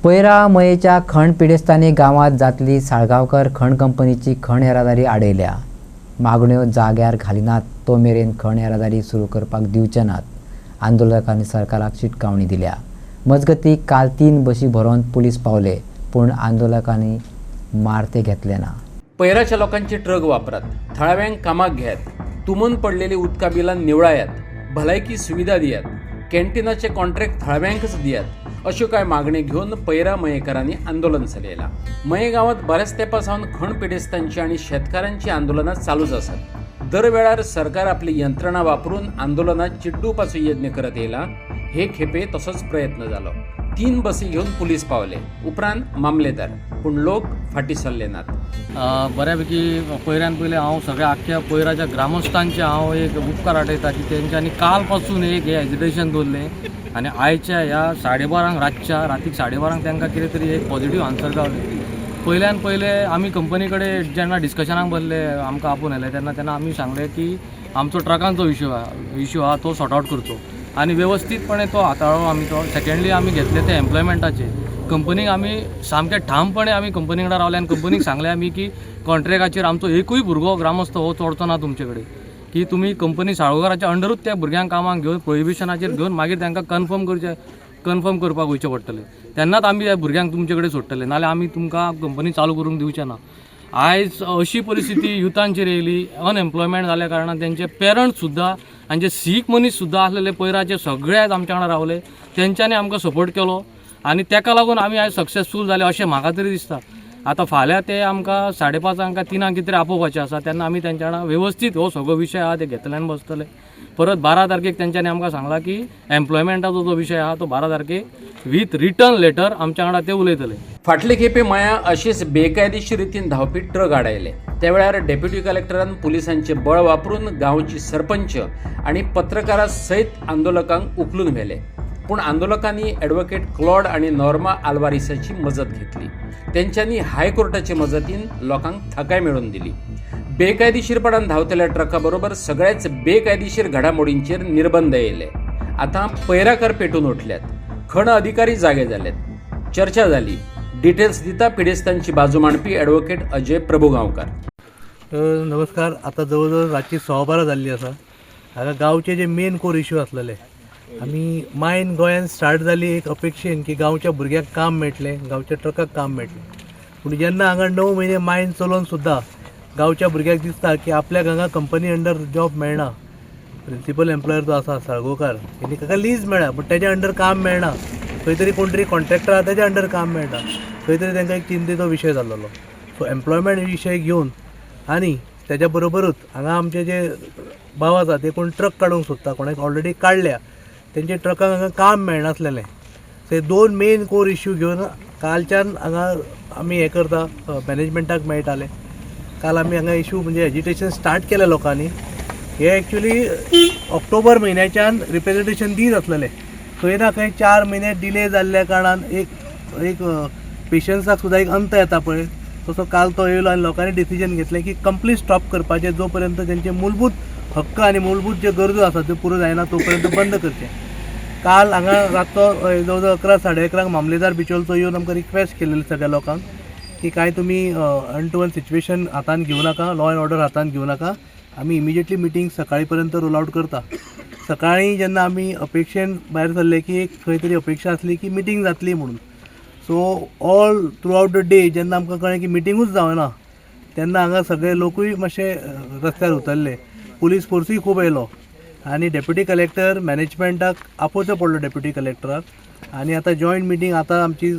पैरा मयेच्या खण पिडेस्तानी गावात जातली साळगावकर खण कंपनीची खण येरादारी आडयल्या। मागण्यो जाग्यार घालिनात तो मेरेन खण येरादारी सुरू करपाक दिवचे नात। आंदोलकांनी सरकाराक शिटकावणी दिल्या। मजगती काल 3 बशी भरोवन पुलीस पावले, पूण आंदोलकांनी मारते घेतले ना। पैराच्या लोकांचे ट्रक वापरात, थळाव्यांक कामाक घेयात, तुमून पडलेली उदका बिलां निवळायात, भलायकी सुविधा दियात, कॅन्टीनाचे कॉन्ट्रॅक्ट थळाव्यांकच दियात अश्यो कांय मागणी घेवन पैरा मयेकारांनी आंदोलन चलयलां। मये गांवांत बऱ्याच तेंपासावन खण पिडेस्तांची आनी शेतकारांची आंदोलनां चालूच आसात। दर वेळार सरकार आपली यंत्रणा वापरून आंदोलनात चिड्डूवपाचो यत्न करत येयला। हे खेपे तसोच प्रयत्न जालो। 3 बसी घेवन पुलीस पावले, उपरांत मामलेदार, पूण लोक फाटी सरले नात। बऱ्यापैकी पैऱ्यान पयले हांव सगळ्या आख्ख्या पैराच्या ग्रामस्थांचे हांव एक उपकार आठयता की तेंच्यांनी काल पासून एक हे एजिटेशन दवरलें आनी आयच्या ह्या 12:30 रातीक 12:30 तांकां कितें तरी एक पॉझिटिव्ह आन्सर गावलें। पयल्यान पयले आमी कंपनी कडेन जेन्ना डिस्कशनाक बसले, आमकां आपोवन येले तेन्ना आमी सांगलें की आमचो ट्रकांचो इश्यू आहा तो सॉर्ट आउट करचो आनी वेवस्थीतपणे तो हाताळ्ळो आमी तो। सेकंडली आमी घेतले ते एम्प्लॉयमेंटाचे। कंपनीक आमी सामके ठामपणे आमी कंपनी कडेन रावले आनी कंपनीक सांगलें आमी की कॉन्ट्रॅक्टाचेर आमचो एकूय भुरगो ग्रामस्थ हो चोडचो ना तुमचे कडेन, की तुमी कंपनी साळगावकराच्या अंडरूच त्या भुरग्यांक कामाक घेवन प्रोहिबिशनाचेर घेवन मागीर तांकां कन्फर्म करपाक वयचें पडटलें। तेन्नाच आमी ह्या भुरग्यांक तुमचे कडेन सोडटले, नाल्यार आमी तुमकां कंपनी चालू करूंक दिवचे ना। आयज अशी परिस्थिती युथांचेर येयली, अनएम्प्लॉयमेंट जाल्या कारणान तेंचे पेरंट्स सुद्दां आनी जे सीख मनीस सुद्दां आसलेले पैराचे सगळेच आमच्या वांगडा रावले, तेंच्यांनी आमकां सपोर्ट केलो आनी तेका लागून आमी आयज सक्सेसफूल जाले अशें म्हाका तरी दिसता। आतां फाल्यां ते आमकां 5:30 काय 3 कितें तरी आपोवपाचें आसा, तेन्ना आमी तेंच्या वांगडा वेवस्थीत हो सगळो विशय आहा ते घेतल्यान बसतले। परत 12 तारखेक तेंच्यांनी आमकां सांगला की एम्प्लॉयमेंटाचो जो विशय आहा तो 12 तारखेक विथ रिटर्न लेटर आमच्या वांगडा ते उलयतले। फाटले खेपे मया अशीच बेकायदेशीर रितीन धांवपी ट्रक आडायले। त्या वेळार डेप्युटी कलेक्टरान पुलिसांचे बळ वापरून गांवची सरपंच आनी पत्रकारां सयत आंदोलकांक उखलून व्हेले, पूण आंदोलकांनी ॲडव्होकेट क्लॉड आनी नॉर्मा आल्वारिसाची मजत घेतली। तेंच्यांनी हायकोर्टाचे मजतीन लोकांक थाकाय मेळोवन दिली। बेकायदेशीरपणान धांवतल्या ट्रका बरोबर सगळ्याच बेकायदेशीर घडामोडींचेर निर्बंध येयले। आतां पैराकार पेटून उठल्यात, खण अधिकारी जागे जाल्यात। चर्चा जाली। डिटेल्स दिता पिडेस्तांची बाजू मांडपी ॲडव्होकेट अजय प्रभुगांवकार। नमस्कार। आता जवळ रातची 12:15 जाल्ली आसा। हांगा गांवचे जे मेन कोर इश्यू आसलेले, आमी मायन गोंयांत स्टार्ट जाली एक अपेक्षेन की गांवच्या भुरग्यांक काम मेळटलें, गांवच्या ट्रकाक काम मेळटलें। पूण जेन्ना हांगा 9 म्हयने मायन चलोवन सुद्दां गांवच्या भुरग्यांक दिसता की आपल्याक हांगा कंपनी अंडर जॉब मेळना, प्रिंसिपल एम्प्लॉयर जो आसा साळगांवकार तेणी ताका लीज मेळ्ळा पूण तेज्या अंडर काम मेळना, खंय तरी कोण तरी कॉन्ट्रॅक्टर आहा तेज्या अंडर काम मेळटा, खंय तरी तांकां एक चिंतेचो विशय जाल्लो। सो एम्प्लॉयमेंट विशय घेवन आनी तेज्या बरोबरूच हांगा आमचे जे भाव आसा ते कोण ट्रक काडूंक सोदता, कोणाक ऑलरेडी काडल्या, तेंचे ट्रकांक हांगा काम मेळनासलेलें। ते 2 मेन कोर इश्यू घेवन कालच्यान हांगा आमी हें करता, मॅनेजमेंटाक मेळटाले। काल आमी हांगा इश्यू म्हणजे एजिटेशन स्टार्ट केलें लोकांनी। हे एक्चुली ऑक्टोबर म्हयन्याच्यान रिप्रेझेंटेशन दीत आसलेले, खंय ना खंय 4 म्हयने डिले जाल्ल्या कारणान एक पेशन्साक सुद्दां एक अंत येता पळय तसो काल तो येयलो आनी लोकांनी डिसिजन घेतलें की कंप्लीट स्टॉप करपाचें, जो पर्यंत तेंचे मूलभूत हक्क आनी मूलभूत जे गरजो आसा त्यो पुरो जायना तो पर्यंत बंद करचें। काल हांगा रातचो जवळ 11 साडे 11 मामलेदार बिचोलचो येवन आमकां रिक्वेस्ट केलेली सगळ्या लोकांक की काय तुमी 1-to-1 सिच्युएशन हातान घेवं नाका, लॉ एंड ऑर्डर हातान घेवं नाका, आमी इमिजिएटली मिटींग सकाळी पर्यंत रोल आउट करता। सकाळीं जेन्ना आमी अपेक्षेन भायर सरले की एक खंय तरी अपेक्षा आसली की मिटींग जातली म्हणून, so all through out the day जेन्ना आमकां कळ्ळें की मिटींगूच जावना, तेन्ना हांगा सगळे लोकूय मातशे रस्त्यार उतरले। पुलीस फोर्सूय खूब येयलो आनी डेप्युटी कलेक्टर मॅनेजमेंटाक आपोवचो पडलो डेप्युटी कलेक्टराक। आनी आतां जॉयंट मिटींग आतां आमची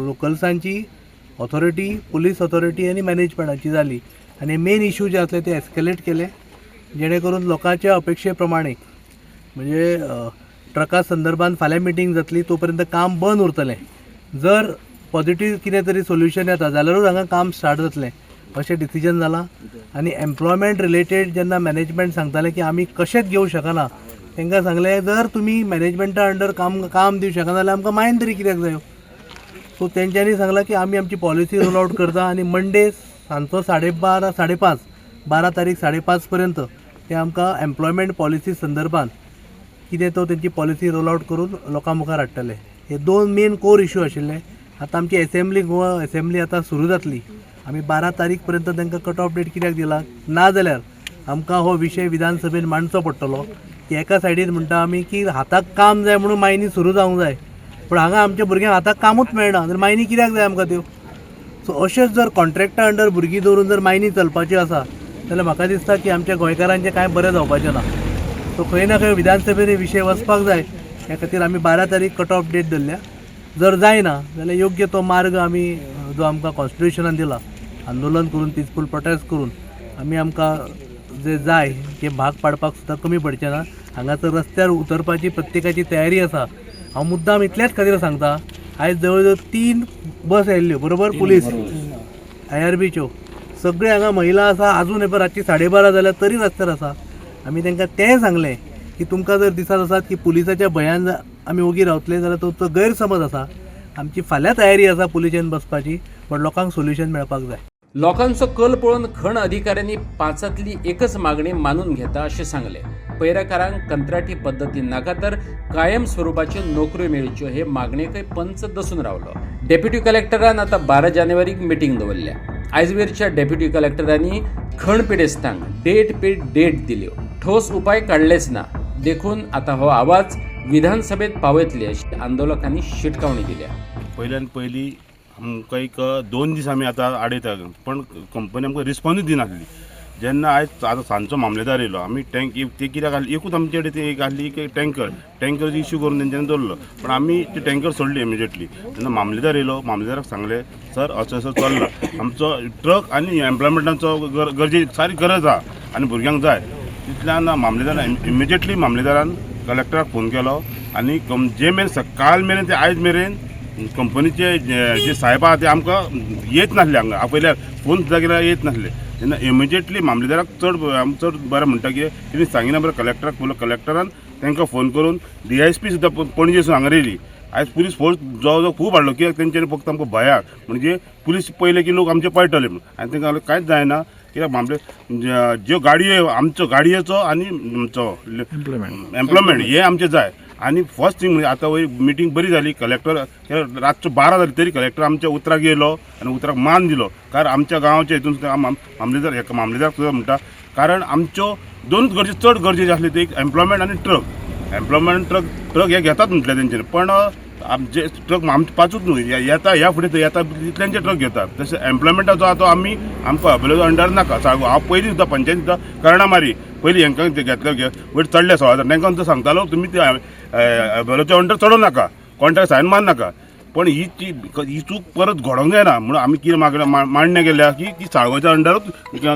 लोकल्सांची ऑथॉरिटी, पुलीस ऑथॉरिटी आनी मॅनेजमेंटाची जाली आनी मेन इश्यू जे आसले ते एस्केलेट केले, जेणे करून लोकांच्या अपेक्षे प्रमाणे म्हणजे ट्रका संदर्भात फाल्यां मिटींग जातली, तो पर्यंत काम बंद उरतलें। जर पॉझिटिव्ह कितें तरी सोल्युशन येता जाल्यारूच हांगा काम स्टार्ट जातलें अशें डिसिजन जालां। आनी एम्प्लॉयमेंट रिलेटेड जेन्ना मॅनेजमेंट सांगताले की आमी कशेंच घेवं शकना, तांकां सांगलें जर तुमी मॅनेजमेंटा अंडर काम दिवं शकना जाल्यार आमकां मायन तरी कित्याक जायो। सो तेंच्यांनी सांगलां की आमी आमची पॉलिसी रोल आउट करता आनी मंडे सांजचो 12:30 12 तारीख 5:30 पर्यंत ते आमकां एम्प्लॉयमेंट पॉलिसी संदर्भात कितें तो तेंची पॉलिसी रोल आउट करून लोकां मुखार हाडटले। हे 2 मेन कोर इश्यू आशिल्ले आतां आमची असेंब्ली आतां सुरू जातली. आमी 12 तारीख पर्यंत तांकां कट ऑफ डेट कित्याक दिला ना जाल्यार आमकां हो विशय विधानसभेन मांडचो पडटलो की एका सायडीन म्हणटा आमी की हाताक काम जाय म्हणून मायनी सुरू जावंक जाय, पूण हांगा आमच्या भुरग्यांक हाताक कामूच मेळना, जाल्यार मायनी कित्याक जाय आमकां त्यो? सो अशेंच जर कॉन्ट्रॅक्टा अंडर भुरगीं दवरून जर मायनी चलपाची आसा जाल्यार म्हाका दिसता की आमच्या गोंयकारांचें कांय बरें जावपाचें ना. सो खंय ना खंय विधानसभेन हे विशय वचपाक जाय, ह्या खातीर आमी 12 तारीख कट ऑफ डेट धरल्या. जर जायना जाल्यार योग्य तो मार्ग आमी जो आमकां कॉन्स्टिट्युशनान दिला आंदोलन करून पिसफूल प्रोटेस्ट करून आमी आमकां जे जाय ते भाग पाडपाक सुद्दां कमी पडचें ना. हांगासर रस्त्यार उतरपाची प्रत्येकाची तयारी आसा. हांव मुद्दाम इतल्याच खातीर सांगता, आयज जवळ जवळ 3 बस आयिल्ल्यो बरोबर पुलीस IRBच्यो, सगळे हांगा महिला आसा. अजून हे रातची 12:30 जाल्यार तरी रस्त्यार आसा. आमी तांकां तें सांगलें की तुमकां जर दिसत आसात की पुलिसाच्या भंयान आमी ओगी रावतले जाल्यार तो गैरसमज आसा. आमची फाल्यां तयारी आसा पुलिशेन बसपाची, पण लोकांक सोल्युशन मेळपाक जाय. लोकांचो कल पळोवन खण अधिकाऱ्यांनी 5तली एकच मागणी मानून घेता अशें सांगले. पैराकारांक कंत्राटी पद्दतीन नाका तर कायम स्वरुपाच्यो नोकऱ्यो मेळच्यो हे मागणेकय पंच दसून रावलो. डेप्युटी कलेक्टरान आता 12 जानेवारीक मिटींग दवरल्या. आयजवेरच्या डेप्युटी कलेक्टरांनी खण पिडेस्तांक डेट दिल्यो, ठोस उपाय काडलेच ना. देखून आता हो आवाज विधानसभेत पावयतले अशी आंदोलकांनी शिटकावणी दिल्या. पयल्यान पयलीं आमकां एक 2 दीस आमी आतां आडयता, पण कंपनी आमकां रिस्पॉन्सूच दिनासली. जेन्ना आयज आतां सांजचो मामलेदार येयलो, आमी ते कित्याक घाली एकूच आमचे कडेन ते घाली एक टँकर इश्यू करून तेंच्यांनी दवरलो, पण आमी ते टँकर सोडले इमिजिएटली. जेन्ना मामलेदार येयलो, मामलेदाराक सांगलें सर असो चल्ला, आमचो ट्रक आनी एम्प्लॉयमेंटाचो गरजे सारी गरज आहा आनी भुरग्यांक जाय. तितल्यान मामलेदारान इमिजिएटली कलेक्टराक फोन केलो आनी जे मेरेन काल मेरेन ते आयज मेरेन कंपनीचे जे साहेब आहा ते आमकां येत नासले हांगा. पयल्यार फोन सुद्दां केल्यार येत नासले. तेन्ना इमिजिएटली मामलेदाराक चड बरें म्हणटा की तेणी सांगिना बरें कलेक्टराक बोलो. कलेक्टरान तांकां फोन करून DISP सुद्दां पणजेसून हांगा येयली. आयज पुलीस फोर्स जवळ खूब हाडलो, कित्याक तेंच्यांनी फक्त आमकां भयाक म्हणजे पुलीस पयले की लोक आमचे पळटले म्हणून. आनी तांकां कांयच जायना, कित्याक मामले ज्यो गाडयो आमच्यो गाडयेचो आनी आमचो एम्प्लॉयमेंट हे आमचे जाय. आनी फर्स्ट थिंग म्हणजे आतां वयर मिटींग बरी जाली. कलेक्टर रातच्यो 12 जाली तरी कलेक्टर आमच्या उतराक येयलो आनी उतराक मान दिलो. कारण आमच्या गांवाच्या हितून मामलेदार सुद्दां म्हणटा, कारण आमच्यो 2 गरजे चड गरजेचे आसले, ते एक एम्प्लॉयमेंट आनी ट्रक. एम्प्लॉयमेंट ट्रक हे घेतात म्हटलें तेंच्यांनी, पण आमचे ट्रक आमचे 5च न्हू येता, ह्या फुडें येता तितल्यांचे ट्रक घेतात. तशें एम्प्लॉयमेंटाचो आतां आमकां अवेलेबल अंडर नाका. हांव पयलीं सुद्दां पंचायत सुद्दां कर्णा मारी पयलीं हांकां घेतले वयर चडले 16,000 तांकां सुद्दां सांगतालो तुमी ते अवेलेबलच्या अंडर चडोवं नाका, कॉन्ट्रॅक्ट सायन मार नाका. पण ही चूक परत घडोवंक जायना म्हणून आमी कितें मांडणें केल्या की साळगांवच्या अंडरूच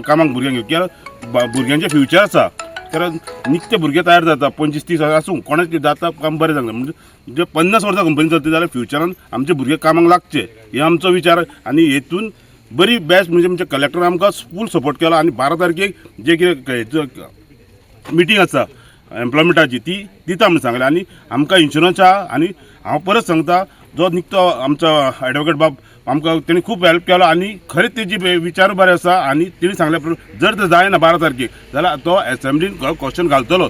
कामाक भुरग्यांक घेवं, कित्याक भुरग्यांचें फ्युचर आसा. कारण नित्य भुरगे तयार जाता 25-30 आसूं, कोणाक जाता काम बरें जाता. म्हणजे जे 50 वर्सां कंपनी चलता जाल्यार फ्युचरान आमचे भुरगे कामाक लागचे हे आमचो विचार. आनी हेतून बरी बेस्ट म्हणजे कलेक्टर आमकां फूल सपोर्ट केलो. आनी 12 तारखेक जे कितें मिटींग आसा एम्प्लॉयमेंटाची ती दिता म्हणून सांगलें. आनी आमकां इन्शुरन्स आहा. आनी हांव परत सांगता, जो निकतो आमचो एडवोकेट बाब आमकां तेणी खूब हेल्प केलो आनी खरेंच तेजी विचार बरे आसा. आनी तेणी सांगले जर तर जायना 12 तारखेक जाल्यार तो असेंब्लीन क्वेश्चन घालतलो.